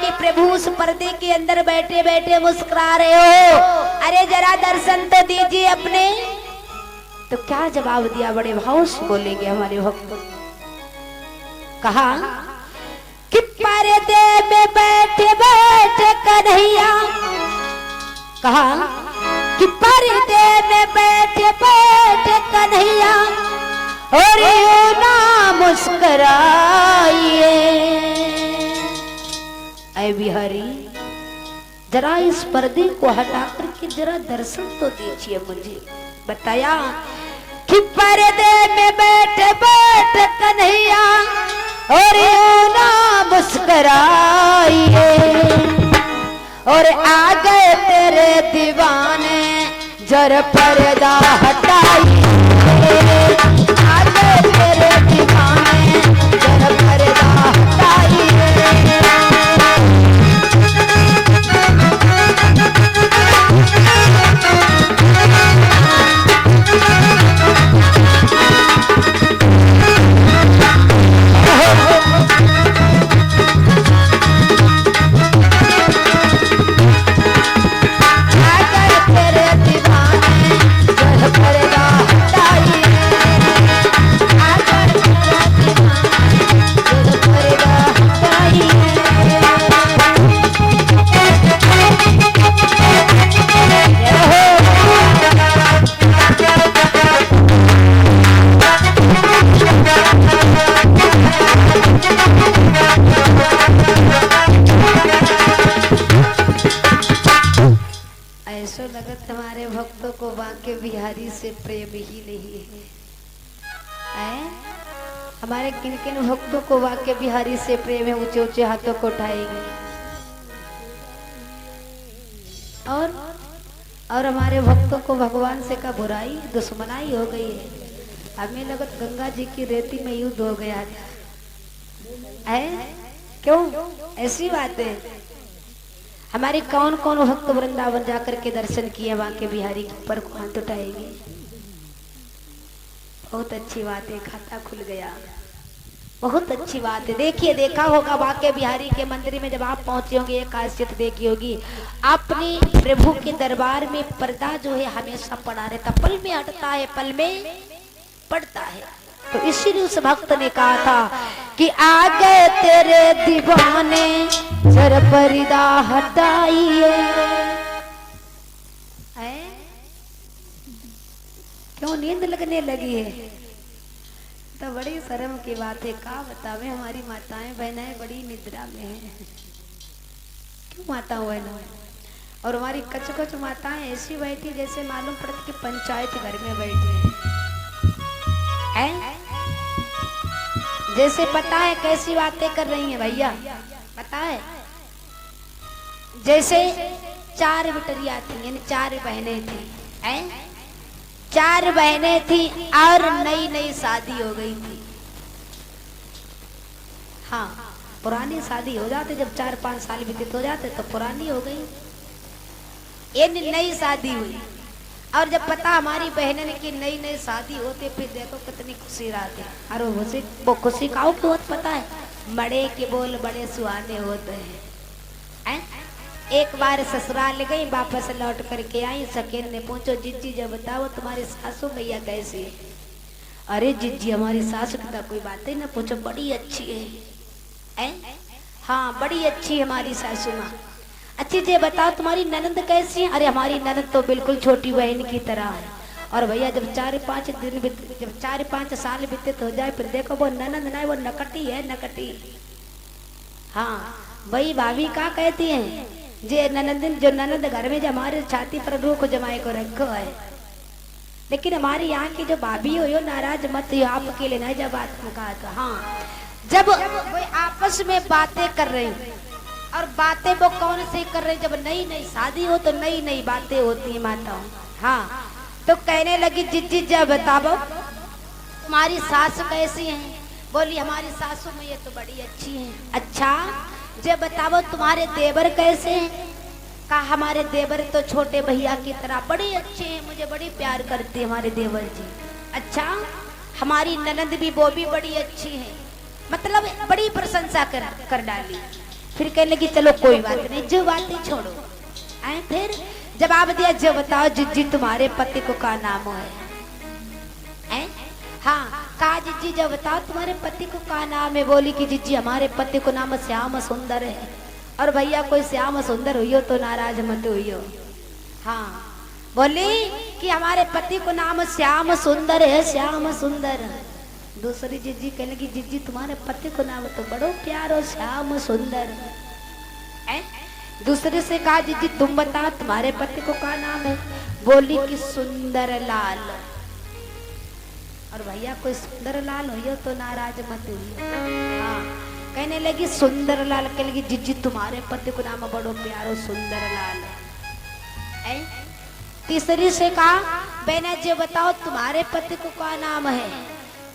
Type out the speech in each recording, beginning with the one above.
कि प्रभु उस पर्दे के अंदर बैठे बैठे मुस्कुरा रहे हो, अरे जरा दर्शन तो दीजिए अपने। तो क्या जवाब दिया, बड़े भाव से बोलेंगे हमारे भक्त। कहा कि पर्दे में बैठे बैठे कन्हैया, कहा कि पर्दे में बैठे बैठे कन्हैया और ना मुस्कुराइए। ऐ बिहारी जरा इस पर्दे को हटा करके जरा दर्शन तो दीजिए मुझे। बताया कि पर्दे में बैठे बैठे कन्हैया और ना मुस्कुराइए, और आ गए तेरे दीवाने जरा पर्दा हटाइए। आ गए तेरे दीवाने जरा पर्दा हटाइए। हमारे भक्तों को बांके बिहारी से प्रेम ही नहीं है। हमारे किन किन भक्तों को बांके बिहारी से प्रेम है, ऊंचे ऊंचे हाथों को उठाएंगे। और हमारे भक्तों को भगवान से का बुराई दुश्मनाई हो गई है। हमें लगत गंगा जी की रेती में युद्ध हो गया है। क्यों ऐसी बात है? हमारे कौन कौन भक्त वृंदावन जाकर के दर्शन किए बांके बिहारी के ऊपर को हाथ उठाएंगे। बहुत अच्छी बात है, खाता खुल गया। बहुत अच्छी बात है। देखिए, देखा होगा बांके बिहारी के मंदिर में जब आप पहुंचे होंगे, एक खासियत देखी होगी, अपनी प्रभु के दरबार में पर्दा जो है हमेशा पड़ा रहता, पल में हटता है, पल में पड़ता है। तो इसीलिए उस भक्त ने कहा था कि आ गए तेरे दीवाने जरा पर्दा हटाइए। क्यों नींद लगने लगी है? तो बड़ी शर्म की बात है। का बतावे, हमारी माताएं बहनें बड़ी निद्रा में हैं। क्यों माताओं बहनों? और हमारी कच कच माताएं ऐसी बैठी जैसे मालूम पड़ता कि पंचायत घर में बैठी है। जैसे पता है कैसी बातें कर रही हैं भैया, पता है? जैसे 4 बिटरिया थी, यानी 4 बहनें थी, हैं? 4 बहनें थी और नई नई शादी हो गई थी। हाँ, पुरानी शादी हो जाते जब 4-5 साल व्यतीत हो जाते तो पुरानी हो गई। ये नई शादी हुई, और जब पता हमारी बहनों की नई नई शादी होती, फिर देखो कितनी खुशी रहती है। और वो खुशी का होत पता है, बड़े के बोल बड़े सुहाने होते हैं। एक बार ससुराल गई, वापस लौट करके आई, सकेन ने पूछो जिज्जी जब बताओ तुम्हारी सासू मैया कैसी है? अरे जिज्जी हमारी सासू की कोई बात ही ना पूछो, बड़ी अच्छी है। हाँ बड़ी अच्छी हमारी सासू माँ। अच्छी जी बताओ तुम्हारी ननंद कैसी है? अरे हमारी ननंद तो बिल्कुल छोटी बहन की तरह है। और भैया जब 4-5 दिन जब 4-5 साल बीते हो जाए, फिर देखो वो ननंद नहीं, वो नकटी है, नकटी। हाँ वही भाभी का कहती हैं, जे ननंद जो ननंद घर में जो हमारे छाती पर रूख जमाए को रखो है। लेकिन हमारे यहाँ की जो भाभी हो नाराज मत हो, आपके लिए नहीं जब बात कहा था। हाँ जब वो आपस में बातें कर रहे हैं, और बातें वो कौन से कर रहे हैं? जब नई नई शादी हो तो नई नई बातें होती है माताओं। हाँ तो कहने लगी जिज्जी जब बताओ तुम्हारी सास कैसी है? बोली हमारी सासू में ये तो बड़ी अच्छी है। अच्छा जब बताओ तुम्हारे देवर कैसे हैं? कहा हमारे देवर तो छोटे भैया की तरह बड़े अच्छे हैं, मुझे बड़ी प्यार करते हैं हमारे देवर जी। अच्छा हमारी ननंद भी वो भी बड़ी अच्छी है, मतलब बड़ी प्रशंसा कर डाली। फिर कहने लगी चलो कोई बात नहीं, जो बातें छोड़ो। आए फिर जवाब दिया, जो बताओ जिज्जी तुम्हारे पति को का नाम है? हाँ, कहा जिज्जी जब बताओ तुम्हारे पति को का नाम है? बोली कि जिज्जी हमारे पति को नाम श्याम सुंदर है। और भैया कोई श्याम सुंदर हुई हो तो नाराज मत हुई हो। हाँ, बोली कि हमारे पति को नाम श्याम सुंदर है, श्याम सुंदर। दूसरी जिज्जी कहने लगी जिज्जी तुम्हारे पति को नाम तो बड़ो प्यारो श्याम सुंदर। दूसरे से कहा जिज्जी तुम बताओ तुम्हारे पति को क्या नाम है? बोली कि सुंदर लाल। और भैया कोई सुंदर लाल हो तो नाराज मत हुई। हाँ, कहने लगी सुंदर लाल। कहने लगी जिज्जी तुम्हारे पति को नाम बड़ो प्यारो सुंदर लाल। तीसरी से कहा बहना जी बताओ तुम्हारे पति को क्या नाम है?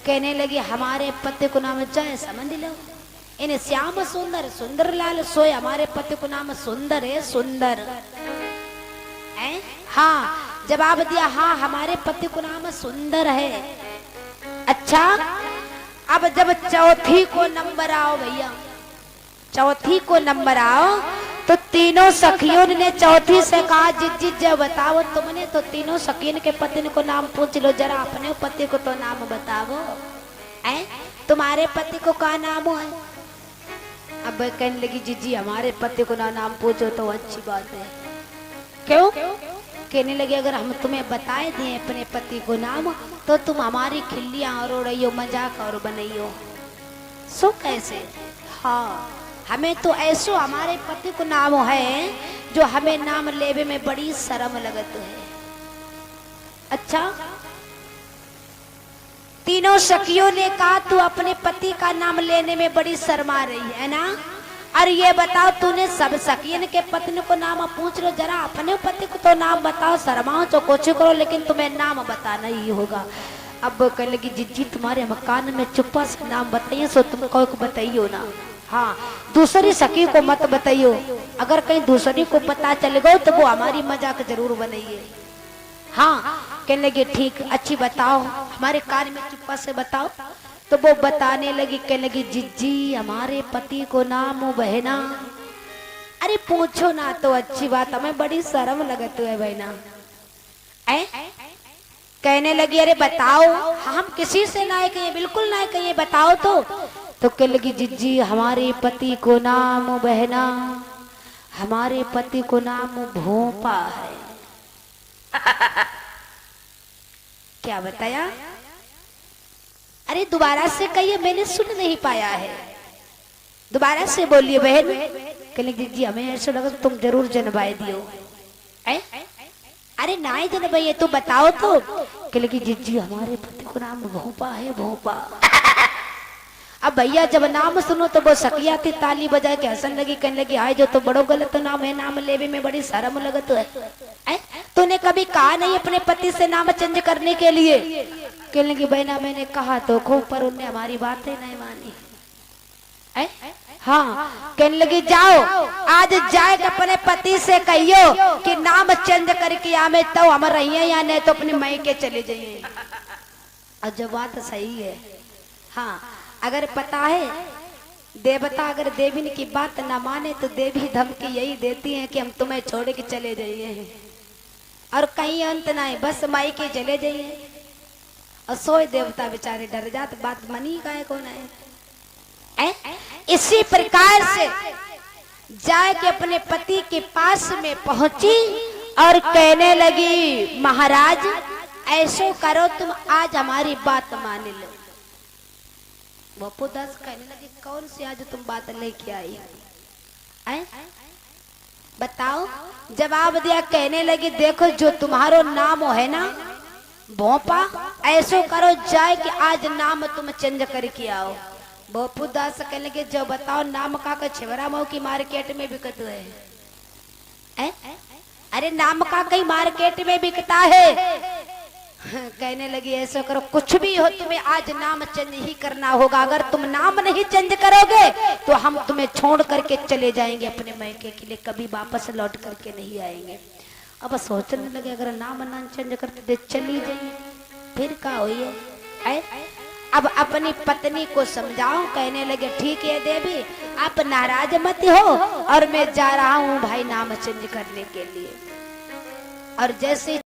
कहने लगी हमारे पति को नाम चाहे समझ लो, इन्हें श्याम सुंदर सुंदर लाल सोए हमारे पति को नाम सुंदर है, सुंदर। हाँ, जवाब दिया हाँ हमारे पति को नाम सुंदर है। अच्छा, अब जब चौथी को नंबर आओ भैया, चौथी को नंबर आओ तो तीनों सखियों ने चौथी से कहा जिज्जी जब बताओ तुमने तो तीनों सखियों के पति को नाम पूछ लो, जरा अपने पति को तो नाम बताओ। तुम्हारे पति को क्या नाम है? अब कहने लगी जिज्जी हमारे पति को ना नाम पूछो तो अच्छी बात है। क्यों? कहने लगे अगर हम तुम्हें बताए दें अपने पति को नाम तो तुम हमारी खिल्लियां और उड़ाइयो, मजाक और बनाइयो। सो कैसे? हाँ, हमें तो ऐसो हमारे पति को नाम है जो हमें नाम लेवे में बड़ी शर्म लगत है। अच्छा, तीनों सखियों ने कहा तू अपने पति का नाम लेने में बड़ी शर्मा रही है ना? अरे ये बताओ तूने सब सखियन के पत्नी को नाम पूछ लो, जरा अपने पति को तो नाम बताओ। शर्माओ तो कुछ करो लेकिन तुम्हें नाम बताना ही होगा। अब कह लगी जिज्जी तुम्हारे मकान में चुप्पा से नाम बताइए, सो तुम को बताइयो ना। हाँ, दूसरी सखी को मत बताइयो, अगर कहीं दूसरी को पता चल गो तो वो हमारी मजाक जरूर बनाइए। हाँ, कहने लगे ठीक अच्छी बताओ, हमारे कान में चुप्पा से बताओ। तो वो बताने लगी, कहने लगी जिज्जी हमारे पति को नाम बहना। अरे पूछो ना तो अच्छी बात, हमें बड़ी शर्म लगती है बहना। कहने लगी अरे बताओ, हम किसी से ना कहिए, बिल्कुल ना कहिए, बताओ तो कहने लगी जिज्जी हमारे पति को नाम बहना, हमारे पति को नाम भोपा है। क्या बताया? अरे दोबारा से कहिए, मैंने सुन नहीं पाया है, दोबारा से बोलिए बहन। कहने लगी जी हमें ऐसा लगा तुम जरूर जनवाए दियो। अरे ना ही जनवाइए तो बताओ तो। कहने लगी जिज्जी हमारे पति को नाम भोपा है, भोपा। अब भैया जब नाम सुनो तो वो सकिया थी ताली बजा के हंसन लगी, कहने लगी आए जो तो बड़ो गलत नाम है, नाम लेवे में बड़ी शर्म लगत है। तूने कभी कहा नहीं अपने पति से नाम चेंज करने के लिए? कहने लगी बहना मैंने कहा तो खूब, पर उन्हें हमारी बातें नहीं मानी। हाँ, कहने लगी जाओ आज जाए अपने पति से कहियो कि नाम चेंज करके आमे तो हम रहिए या नहीं तो अपने मई के चले जाइए। और जब बात सही है, हाँ, अगर पता है देवता अगर देवी की बात ना माने तो देवी धमकी यही देती है कि हम तुम्हें छोड़ के चले जाइए और कहीं अंत ना है, बस माई के चले जाइए। और सोए देवता बेचारे डर जाते, बात मनी का है कौन है। इसी प्रकार से जाए के अपने पति के पास में पहुंची और कहने लगी महाराज ऐसो करो तुम आज हमारी बात मान लो। बपुदास कहने लगी कौन सी आज तुम बात लेके आई है? बताओ। जवाब दिया, कहने लगी देखो जो तुम्हारो नाम है ना भोपा, ऐसो करो जाए कि आज नाम तुम चेंज करके आओ। बपुदास कहने लगे जो बताओ नाम का छिवरा मऊ की मार्केट में बिकत है। अरे नाम का कहीं मार्केट में बिकता है। कहने लगी ऐसा करो कुछ भी हो तुम्हें आज नाम चेंज ही करना होगा, अगर तुम नाम नहीं चेंज करोगे तो हम तुम्हें छोड़ करके चले जाएंगे अपने मैके के लिए, कभी वापस लौट करके नहीं आएंगे। अब सोचने लगे अगर नाम ना चेंज करते चली जाइए फिर क्या हुई है। अब अपनी पत्नी को समझाओ, कहने लगे ठीक है देवी, आप नाराज मत हो और मैं जा रहा हूं भाई नाम चेंज करने के लिए। और जैसे